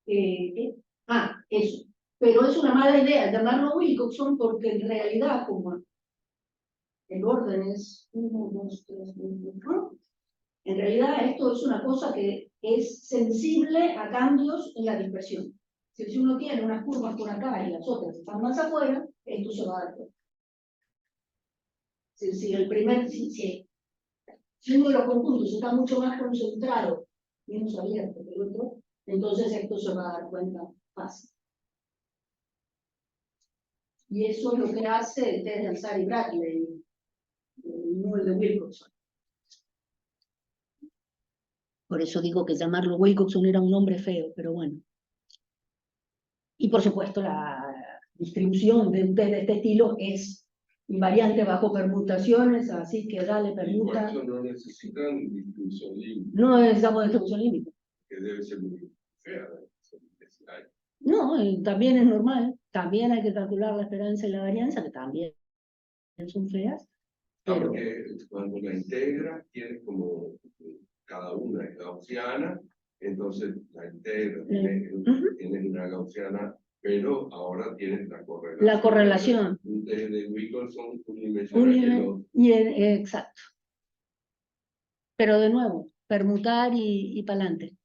Eso. Pero es una mala idea llamarlo Wilcoxon porque en realidad, como el orden es 1, 2, 3, 4, en realidad esto es una cosa que es sensible a cambios en la dispersión. Si uno tiene unas curvas por acá y las otras están más afuera, esto se va a dar cuenta. Si uno de los conjuntos está mucho más concentrado, menos abierto que el otro, entonces esto se va a dar cuenta fácil. Y eso es lo que hace el test de Ansari-Bradley, no el de Wilcoxon. Por eso digo que llamarlo Wilcoxon era un nombre feo, pero bueno. Y por supuesto la distribución de un test de este estilo es invariante bajo permutaciones, así que dale permuta. Por eso no necesitan distribución límite, No necesitamos distribución límite. que debe ser muy fea. No, también es normal. También hay que calcular la esperanza y la varianza, que también son feas. Pero... Porque cuando la integra, tiene como cada una es gaussiana, entonces la integra tiene una gaussiana, pero ahora tiene la correlación. La correlación. Un test de Wilcoxon unidimensional. Exacto. Pero de nuevo, permutar y para adelante.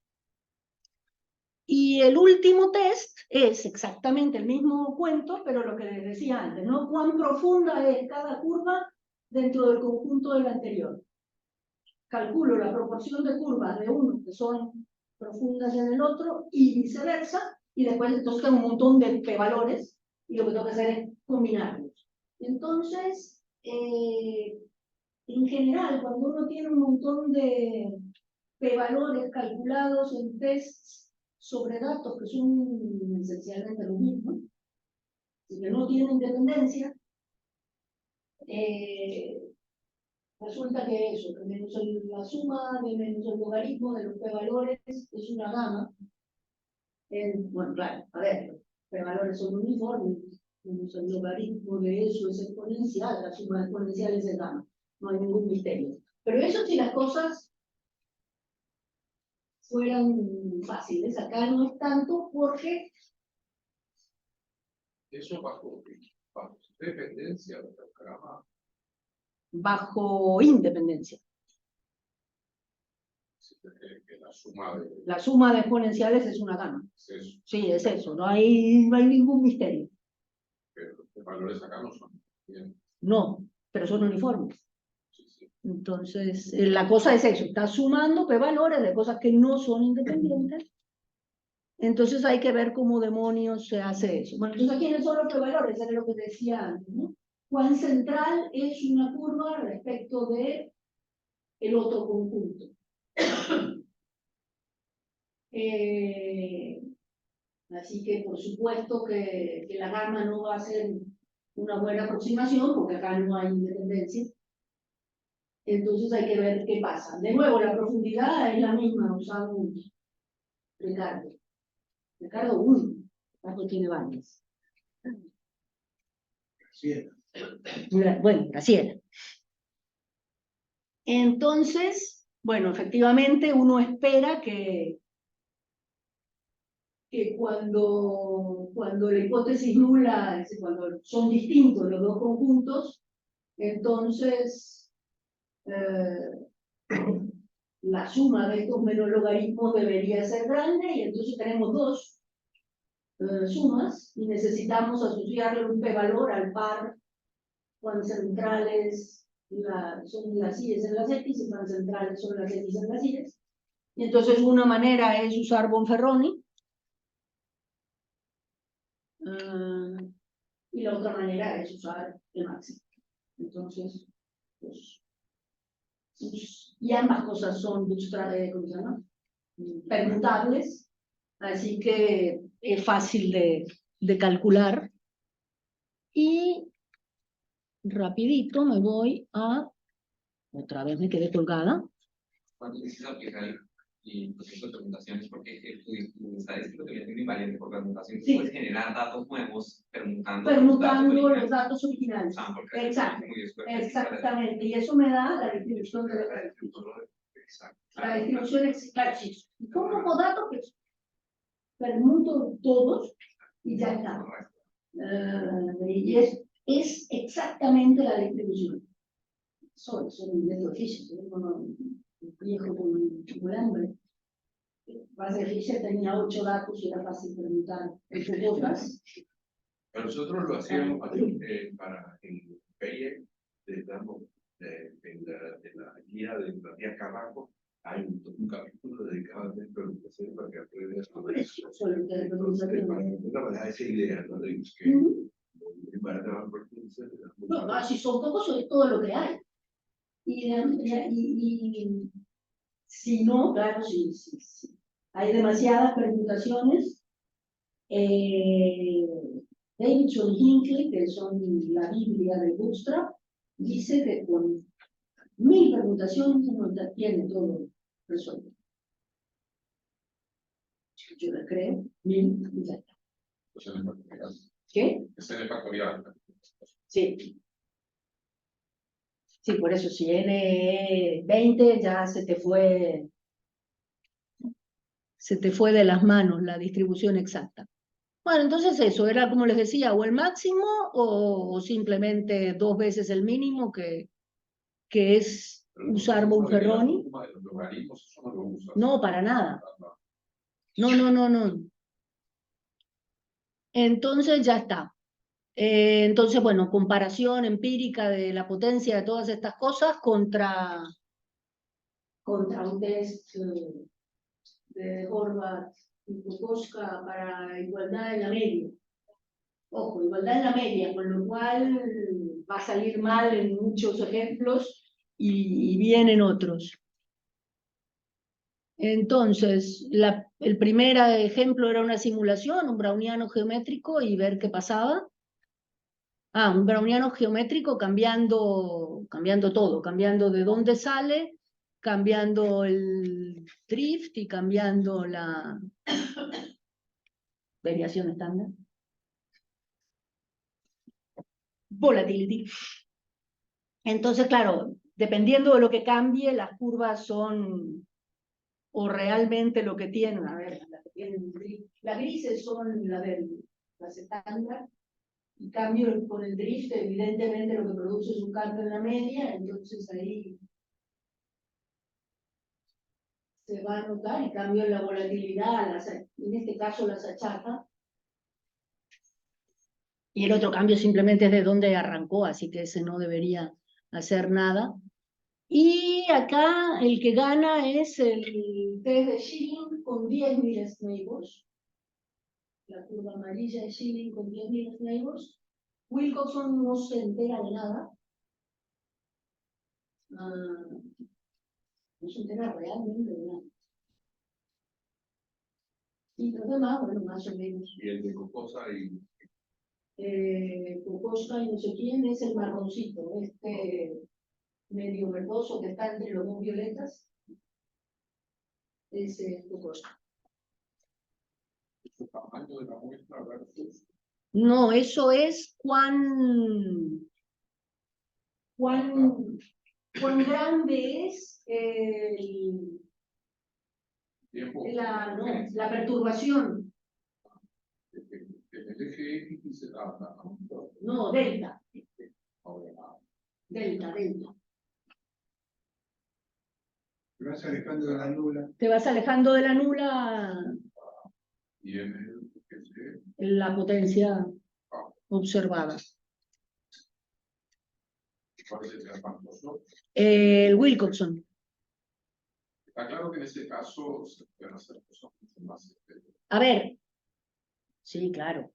Y el último test es exactamente el mismo cuento, pero lo que les decía antes, ¿no? Cuán profunda es cada curva dentro del conjunto del anterior. Calculo la proporción de curvas de uno que son profundas en el otro y viceversa, y después entonces tengo un montón de p-valores, y lo que tengo que hacer es combinarlos. Entonces, en general, cuando uno tiene un montón de p-valores calculados en tests sobre datos que son esencialmente lo mismo, y que no tienen dependencia, resulta que eso, que menos la suma de menos el logaritmo de los p-valores es una gama. Bueno, claro, a ver, los p-valores son uniformes, menos el logaritmo de eso es exponencial, la suma de exponenciales es gama, no hay ningún misterio. Pero eso si las cosas fueran fáciles, acá no es tanto porque... Eso bajo dependencia del diagrama. Bajo independencia. La suma de exponenciales es una gama. Es eso. Sí, es eso, no hay ningún misterio. Pero los valores acá no son. Bien. No, pero son uniformes. Entonces, la cosa es eso, está sumando p-valores de cosas que no son independientes. Entonces hay que ver cómo demonios se hace eso. Bueno, entonces, ¿quiénes son los p-valores? Era lo que decía antes, ¿no? ¿Cuán central es una curva respecto de el otro conjunto? Así que, por supuesto, que la gama no va a ser una buena aproximación, porque acá no hay independencia. Entonces hay que ver qué pasa. De nuevo, la profundidad es la misma, usamos Ricardo. Ricardo 1, Ricardo tiene varias. Graciela. Bueno, Graciela. Entonces, bueno, efectivamente uno espera que cuando la hipótesis nula, es decir, cuando son distintos los dos conjuntos, entonces la suma de estos menos logaritmos debería ser grande, y entonces tenemos dos sumas, y necesitamos asociarle un p-valor al par cuán centrales son las I's en las X, y las centrales son las X en las I's. Y entonces una manera es usar Bonferroni, y la otra manera es usar el máximo. Entonces, pues, y ambas cosas son ¿cómo se llama? Permutables, así que es fácil de calcular. Y rapidito me voy a, otra vez me quedé colgada. Cuando dices aplicar y proceso de permutaciones, porque tu estadístico te viene invariante por permutación, Sí. puedes generar datos nuevos permutando Los datos originales. Exacto. Exactamente. Y eso me da la distribución de la distribución exacta. Son como datos que permuto todos y ya está. Y es exactamente la distribución. Soy un método físico, un viejo como el hambre. Base Fisher tenía 8 datos y era fácil permutar 8 cosas. Pero nosotros lo hacíamos para el PIE, en la guía de Matías Carrasco, hay un capítulo dedicado a la permutación para que aprendas sobre eso. Para esa idea, ¿no? De que no, si son pocos, es todo lo que hay. Y si no, claro, si hay demasiadas permutaciones, Davidson y Hinckley, que son la Biblia de Bootstrap, dice que con 1000 permutaciones uno ya tiene todo resuelto. Yo la creo, 1000 y ya está. ¿Qué? Es el factorial. Sí. Sí, por eso si N20 ya se te fue de las manos la distribución exacta. Bueno, entonces eso, era como les decía, o el máximo o simplemente 2 veces el mínimo, que es usar Bonferroni. No, para nada. No. Entonces ya está. Entonces, bueno, comparación empírica de la potencia de todas estas cosas contra un test de Horvath y Kokoschka para igualdad en la media. Ojo, igualdad en la media, con lo cual va a salir mal en muchos ejemplos y bien en otros. Entonces, el primer ejemplo era una simulación, un browniano geométrico y ver qué pasaba. Un browniano geométrico cambiando todo, cambiando de dónde sale, cambiando el drift y cambiando la desviación estándar. Volatility. Entonces, claro, dependiendo de lo que cambie, las curvas son o realmente lo que tienen, a ver, las grises son las estándar, y cambio con el drift, evidentemente lo que produce es un cambio en la media, entonces ahí se va a notar, y cambio en la volatilidad, en este caso las achata. Y el otro cambio simplemente es de dónde arrancó, así que ese no debería hacer nada. Y acá el que gana es el test de Schilling con 10.000 neighbors. La curva amarilla de Schilling con 10.000 neighbors. Wilcoxon no se entera de nada. No se entera realmente de nada. Y los demás, bueno, más o menos. Y el de Kokoschka y Kokoschka y no sé quién es el marroncito, medio verdoso que está entre los dos violetas. Ese es Kokoschka. el tamaño de la muestra versus No, eso es cuán grande es tiempo. la perturbación. El eje X dice No, delta. Delta. Te vas alejando de la nula. Te vas alejando de la nula y en la potencia observada. ¿Cuál es el más costoso? El Wilcoxon. Está claro que en ese caso se pueden hacer cosas mucho más. A ver. Sí, claro.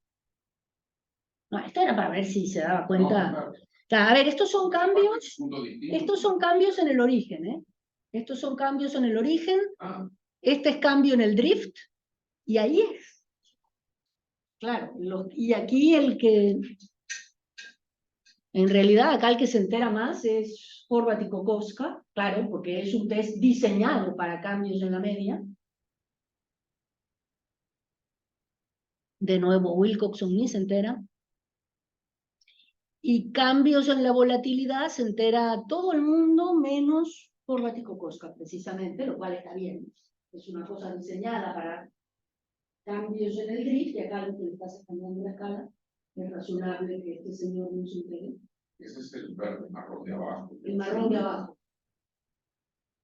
No, esto era para ver si se daba cuenta. No, claro. Claro, a ver, estos son cambios. Punto distinto. Estos son cambios en el origen, ¿eh? Estos son cambios en el origen. Ah, Este es cambio en el drift. Y ahí es. Claro. Y aquí el que... En realidad, acá el que se entera más es Horvath y Kokoska, claro, porque es un test diseñado para cambios en la media. De nuevo, Wilcoxon ni se entera. Y cambios en la volatilidad se entera todo el mundo, menos Horvath y Kokoska, precisamente, lo cual está bien. Es una cosa diseñada para cambios en el drift, y acá lo que le estás cambiando la escala, es razonable que este señor no se entere. ese es el verde, marrón de abajo. El marrón de abajo.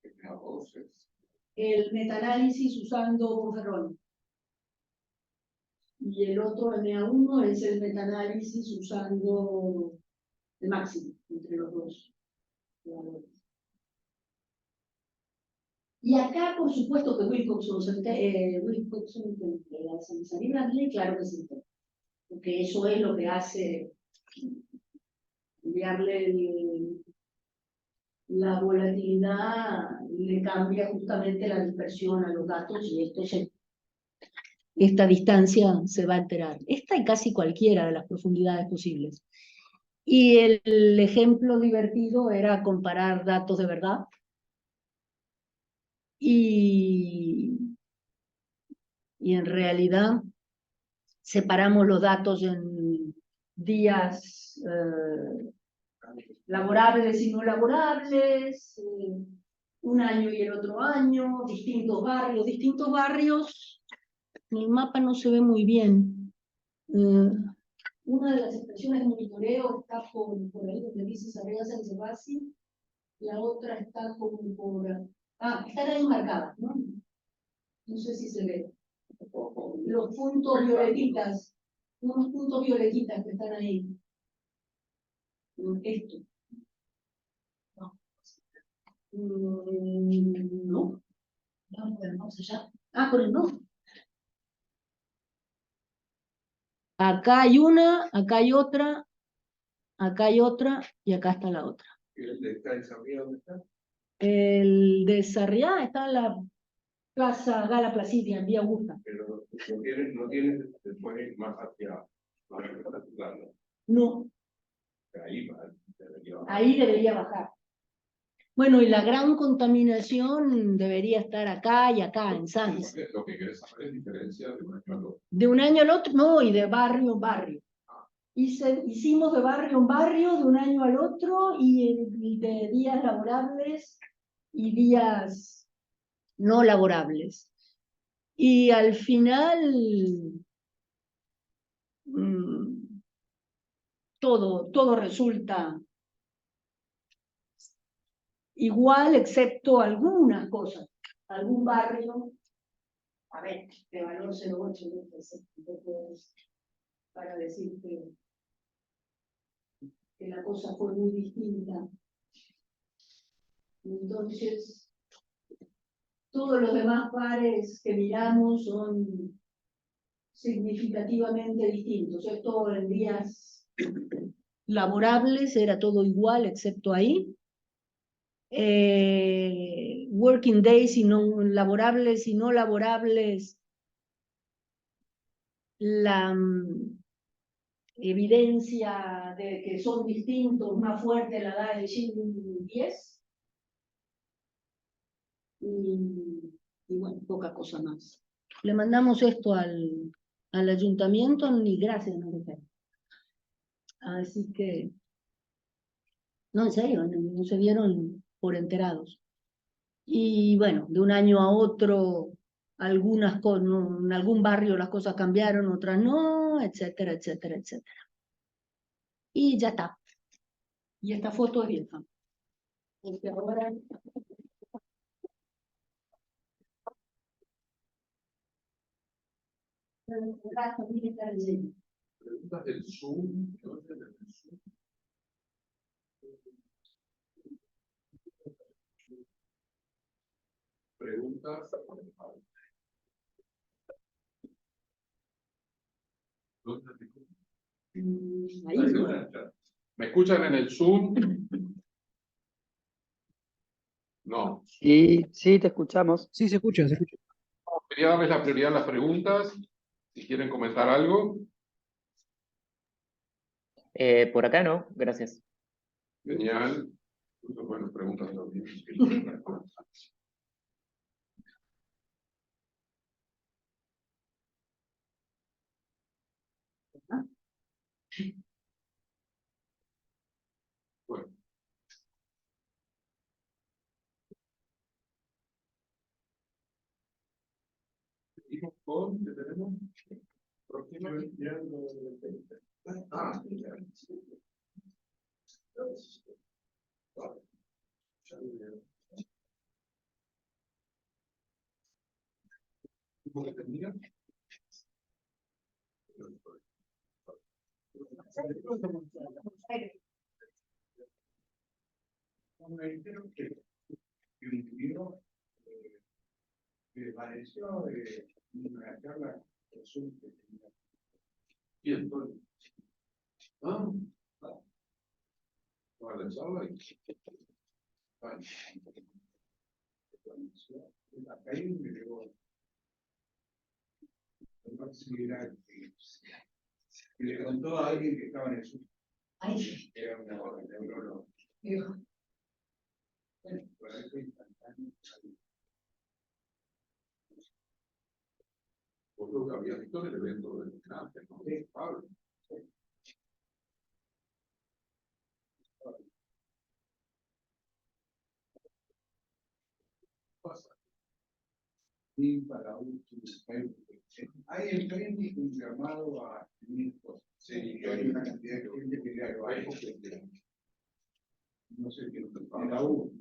Que tiene voces. El metaanálisis usando Bonferroni. Y el otro MA1 es el metaanálisis usando el máximo entre los dos. Y acá, por supuesto, que Wilcoxon la Sansari Bradley, claro que se entera. Porque eso es lo que hace enviarle la volatilidad, le cambia justamente la dispersión a los datos, y esta distancia se va a enterar. Esta y casi cualquiera de las profundidades posibles. Y el ejemplo divertido era comparar datos de verdad. Y en realidad separamos los datos en días laborables y no laborables, un año y el otro año, distintos barrios. Distintos barrios, en el mapa no se ve muy bien. Una de las expresiones de monitoreo está por ahí donde dice Sarriá Sanzebasi, la otra está como por... Ah, están ahí marcadas, ¿no? No sé si se ve. Los puntos violetitas, unos puntos violetitas que están ahí. Esto. No. No. No, pero no se llama. Ah, por el no. Acá hay una, acá hay otra y acá está la otra. ¿Y el de Sarriá dónde está? El de Sarriá está en la Plaza Gala Placidia, en Vía Augusta. Pero no tiene después más hacia la No, ahí debería bajar. ahí debería bajar. Bueno, y la gran contaminación debería estar acá y acá, en Sanz. Lo que querés saber es diferencia de un año al otro. De un año al otro, no, y de barrio en barrio. Hicimos de barrio en barrio, de un año al otro, y de días laborables y días no laborables. Y al final, todo resulta igual, excepto algunas cosas. Algún barrio, a ver, de valor 0,8, para decir que la cosa fue muy distinta. Entonces, todos los demás pares que miramos son significativamente distintos. Esto en días laborables era todo igual, excepto ahí. Working days y no laborables, la evidencia de que son distintos, más fuerte la da el Shin 10. Y bueno, poca cosa más. Le mandamos esto al ayuntamiento, ni gracias nos dijeron. Así que, no, en serio, no se dieron por enterados. Y bueno, de un año a otro, algunas cosas, en algún barrio las cosas cambiaron, otras no, etcétera, etcétera, etcétera. Y ya está. Y esta foto es vieja. Porque ahora... Preguntas del Zoom. Preguntas. ¿Me escuchan en el Zoom? No. Sí, sí, te escuchamos. Sí, se escucha, se escucha. Quería darles la prioridad a las preguntas. Si quieren comentar algo. Por acá no, gracias. Genial. Bueno, preguntas también. Bueno. Seguimos con, ¿qué tenemos? Próxima. Ah, ya. ¿Cómo que termina? Me dijeron que un libro que pareció una charla que tenía. Y entonces. Ah, para la charla y. Vale. Acá hay un video. Y le contó a alguien que estaba en el sur. Ay, Era una neuróloga. hijo. Por eso instantáneo. Por lo que había visto en el evento del cáncer, ¿no? Sí. Pablo. Pasa. Y para un hay en frente un llamado a ministros. Sí, hay una cantidad de gente que le haga algo. No sé qué, en la U.